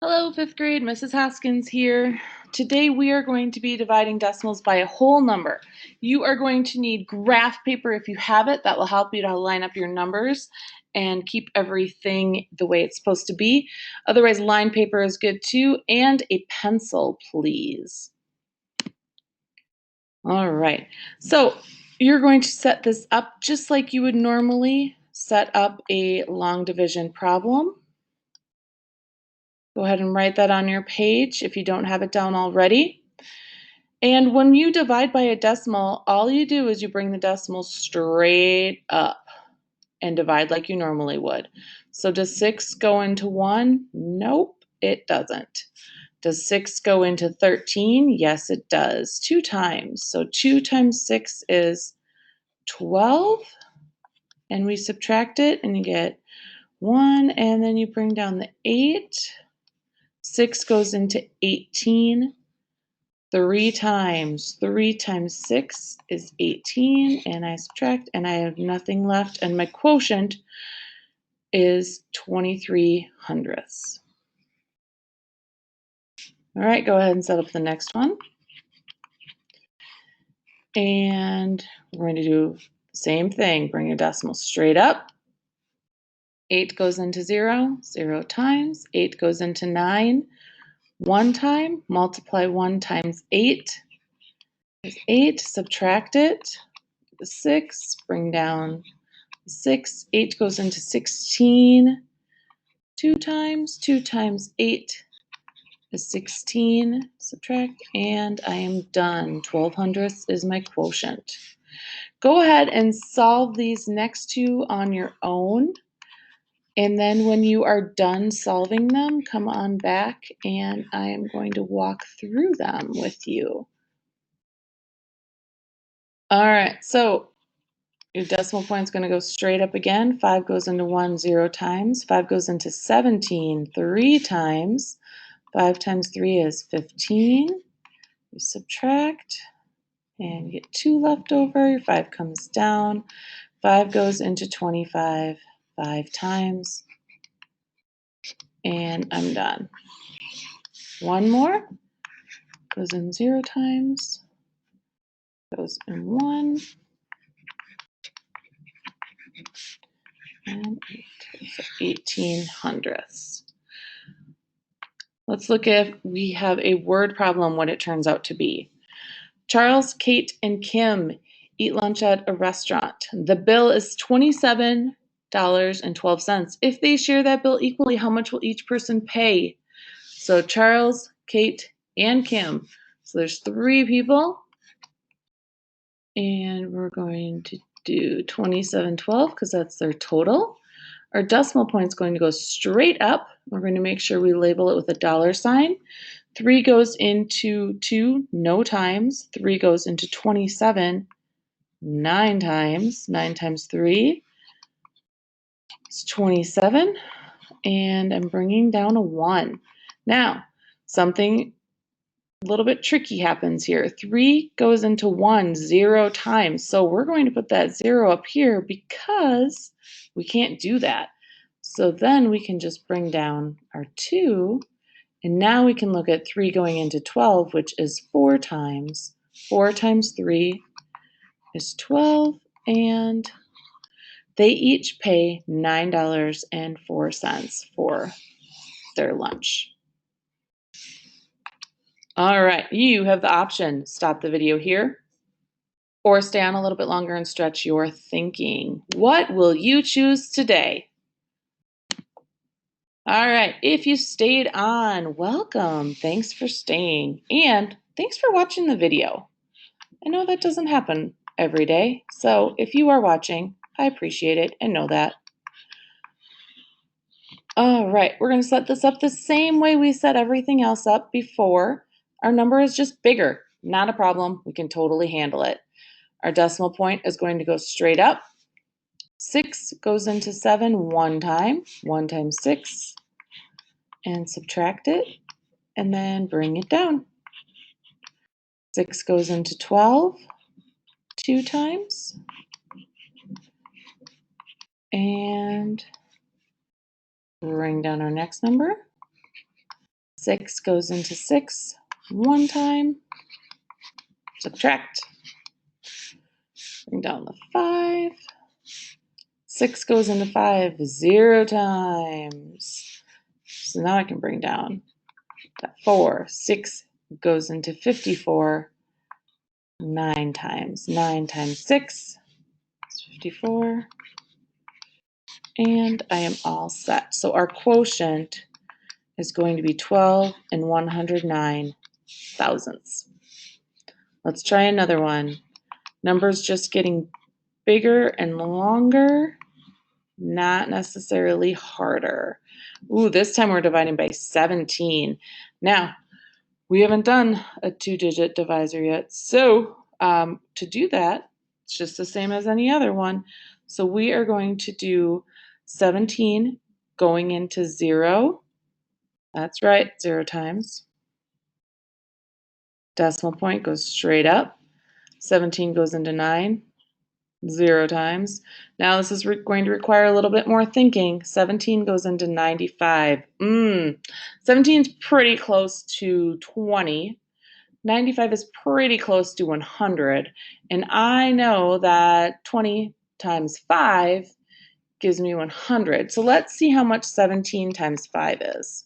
Hello, fifth grade, Mrs. Haskins here. Today we are going to be dividing decimals by a whole number. You are going to need graph paper if you have it. That will help you to line up your numbers and keep everything the way it's supposed to be. Otherwise, line paper is good too, and a pencil, please. All right, so you're going to set this up just like you would normally set up a long division problem. Go ahead and write that on your page if you don't have it down already. And when you divide by a decimal, all you do is you bring the decimal straight up and divide like you normally would. So does 6 go into 1? Nope, it doesn't. Does 6 go into 13? Yes, it does. 2 times. So 2 times 6 is 12. And we subtract it and you get 1. And then you bring down the 8. 6 goes into 18 3 times. 3 times 6 is 18, and I subtract, and I have nothing left, and my quotient is 23 hundredths. All right, go ahead and set up the next one. And we're going to do the same thing. Bring your decimal straight up. 8 goes into 0, 0 times. 8 goes into 9, 1 time. Multiply 1 times 8 is 8. Subtract it. 6. Bring down 6. 8 goes into 16. 2 times. 2 times 8 is 16. Subtract, and I am done. 12 hundredths is my quotient. Go ahead and solve these next two on your own. And then when you are done solving them, come on back and I am going to walk through them with you. All right, so your decimal point is going to go straight up again. 5 goes into 1 0 times. 5 goes into 17 3 times. 5 times 3 is 15. You subtract and you get 2 left over. Your 5 comes down. 5 goes into 25 5 times. And I'm done. One more. Goes in 0 times. Goes in 1. And 8. So 18 hundredths. Let's look if we have a word problem, what it turns out to be. Charles, Kate, and Kim eat lunch at a restaurant. The bill is $27.12. If they share that bill equally, how much will each person pay? So Charles, Kate, and Kim. So there's 3 people. And we're going to do 27.12 because that's their total. Our decimal point is going to go straight up. We're going to make sure we label it with a $sign. 3 goes into 2, no times. 3 goes into 27, 9 times. 9 times 3 is 27. And I'm bringing down a 1. Now, something a little bit tricky happens here. 3 goes into 1 0 times. So we're going to put that 0 up here because we can't do that. So then we can just bring down our 2. And now we can look at 3 going into 12, which is 4 times. 4 times 3 is 12. And they each pay $9.04 for their lunch. All right, you have the option. Stop the video here or stay on a little bit longer and stretch your thinking. What will you choose today? All right, if you stayed on, welcome. Thanks for staying and thanks for watching the video. I know that doesn't happen every day, so if you are watching, I appreciate it and know that. All right, we're going to set this up the same way we set everything else up before. Our number is just bigger. Not a problem. We can totally handle it. Our decimal point is going to go straight up. 6 goes into 7 1 time. 1 times 6. And subtract it. And then bring it down. 6 goes into 12. 2 times. And bring down our next number. 6 goes into 6 one time. Subtract. Bring down the 5. 6 goes into 5 0 times. So now I can bring down that 4. 6 goes into 54 9 times. 9 times 6 is 54. And I am all set. So our quotient is going to be 12 and 109 thousandths. Let's try another one. Numbers just getting bigger and longer, not necessarily harder. Ooh, this time we're dividing by 17. Now, we haven't done a 2-digit divisor yet. So to do that, it's just the same as any other one. So we are going to do 17 going into 0. That's right, 0 times. Decimal point goes straight up. 17 goes into 9, 0 times. Now this is going to require a little bit more thinking. 17 goes into 95. 17 is pretty close to 20. 95 is pretty close to 100. And I know that 20 times 5 gives me 100. So let's see how much 17 times 5 is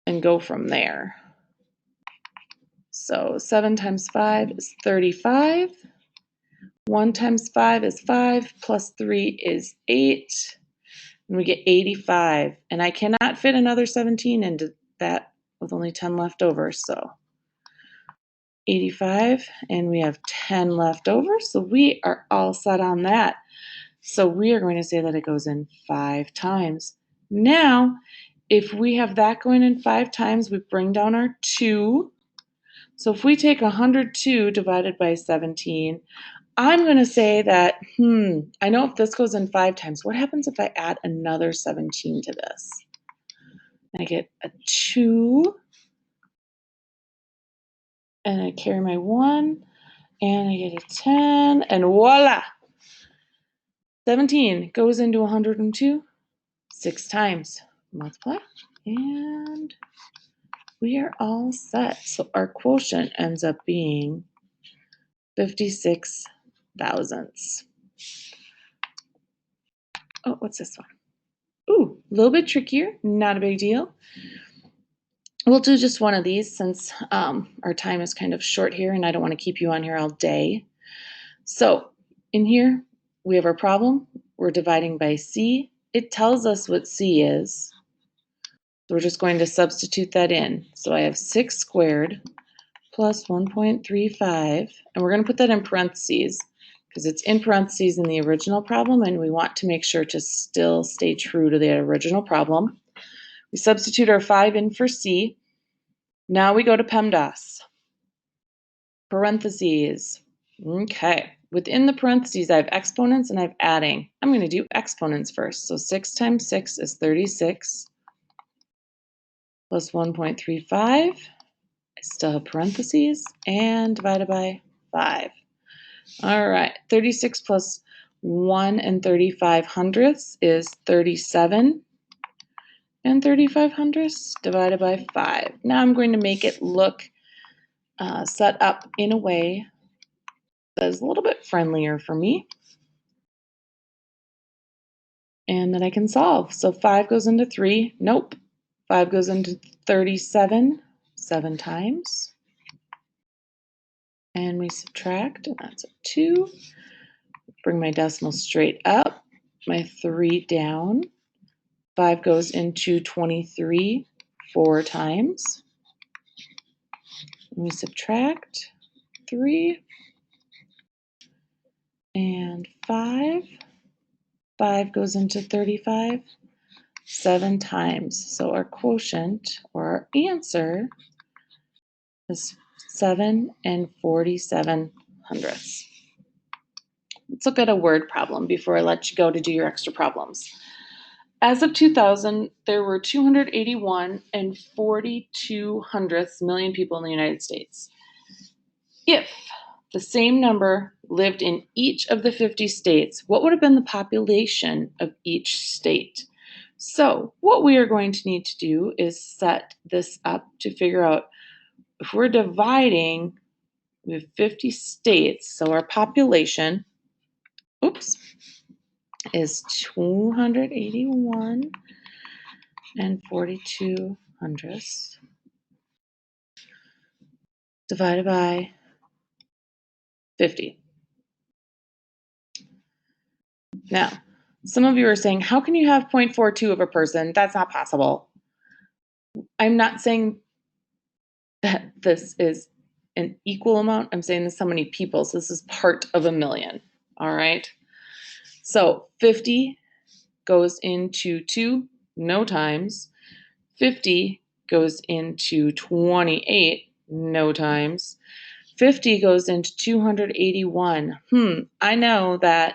and go from there. So 7 times 5 is 35. 1 times 5 is 5, plus 3 is 8, and we get 85. And I cannot fit another 17 into that with only 10 left over, so 85, and we have 10 left over, so we are all set on that. So we are going to say that it goes in 5 times. Now, if we have that going in 5 times, we bring down our 2. So if we take 102 divided by 17, I'm going to say that, I know if this goes in 5 times, what happens if I add another 17 to this? I get a 2, and I carry my 1, and I get a 10, and voila! 17 goes into 102 6 times. Multiply, and we are all set. So our quotient ends up being 56 thousandths. Oh, what's this one? Ooh, a little bit trickier, not a big deal. We'll do just one of these since our time is kind of short here and I don't want to keep you on here all day. So in here, we have our problem. We're dividing by C. It tells us what C is. So we're just going to substitute that in. So I have 6 squared plus 1.35, and we're going to put that in parentheses because it's in parentheses in the original problem, and we want to make sure to still stay true to the original problem. We substitute our 5 in for C. Now we go to PEMDAS. Parentheses. Okay. Within the parentheses, I have exponents and I have adding. I'm going to do exponents first. So 6 times 6 is 36 plus 1.35. I still have parentheses and divided by 5. All right. 36 plus 1 and 35 hundredths is 37. And 35 hundredths divided by 5. Now I'm going to make it look set up in a way that is a little bit friendlier for me and that I can solve. So 5 goes into 3. Nope. 5 goes into 37 7 times. And we subtract, and that's a 2. Bring my decimal straight up, my 3 down. 5 goes into 23 4 times. And we subtract 3 and 5. 5 goes into 35 7 times. So our quotient, or our answer, is 7 and 47 hundredths. Let's look at a word problem before I let you go to do your extra problems. As of 2000, there were 281 and 42 hundredths million people in the United States. If the same number lived in each of the 50 states, what would have been the population of each state? So what we are going to need to do is set this up to figure out if we're dividing, we have 50 states, so our population, oops, is 281 and 42 hundredths divided by 50. Now, some of you are saying, how can you have 0.42 of a person? That's not possible. I'm not saying that this is an equal amount. I'm saying this is how many people. So this is part of a million. All right. So 50 goes into 2, no times. 50 goes into 28, no times. 50 goes into 281. I know that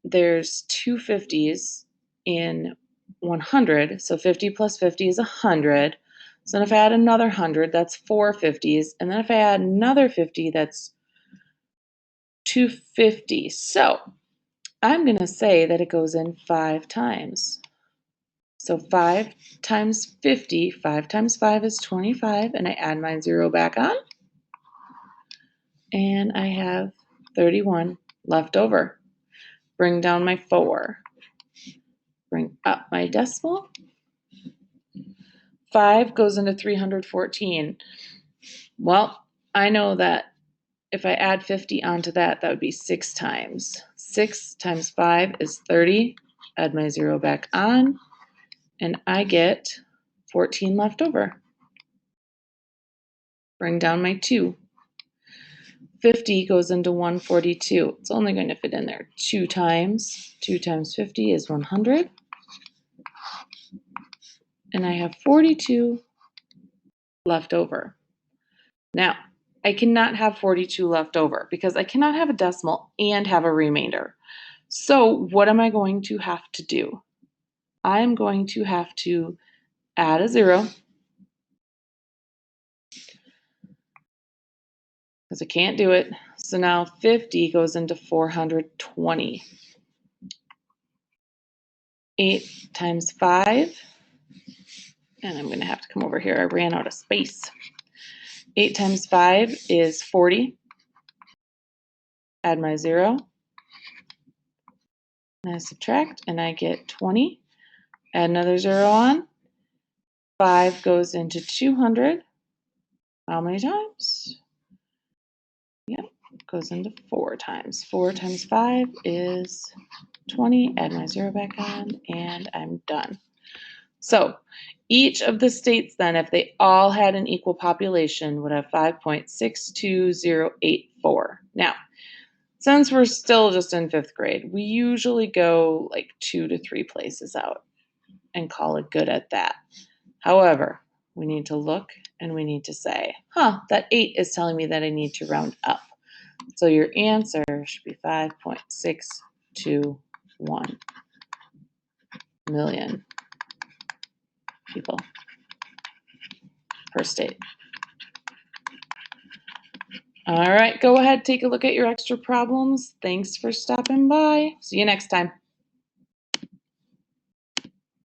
there's two 50s in 100, so 50 plus 50 is 100. So then if I add another 100, that's 4 50s. And then if I add another 50, that's 250. So I'm going to say that it goes in 5 times. So 5 times 50, 5 times 5 is 25, and I add my 0 back on. And I have 31 left over. Bring down my 4. Bring up my decimal. 5 goes into 314. Well, I know that if I add 50 onto that, that would be 6 times. 6 times 5 is 30. Add my 0 back on, and I get 14 left over. Bring down my 2. 50 goes into 142. It's only going to fit in there 2 times. 2 times 50 is 100. And I have 42 left over. Now, I cannot have 42 left over because I cannot have a decimal and have a remainder. So what am I going to have to do? I'm going to have to add a 0 because I can't do it. So now 50 goes into 420. 8 times 5, and I'm going to have to come over here. I ran out of space. 8 times 5 is 40. Add my 0. And I subtract, and I get 20. Add another 0 on. 5 goes into 200. How many times? Yep, it goes into 4 times. 4 times 5 is 20. Add my 0 back on, and I'm done. So each of the states then, if they all had an equal population, would have 5.62084. Now, since we're still just in 5th grade, we usually go like 2 to 3 places out and call it good at that. However, we need to look and we need to say, that 8 is telling me that I need to round up. So your answer should be 5.621 million people per state. All right, go ahead, take a look at your extra problems. Thanks for stopping by. See you next time.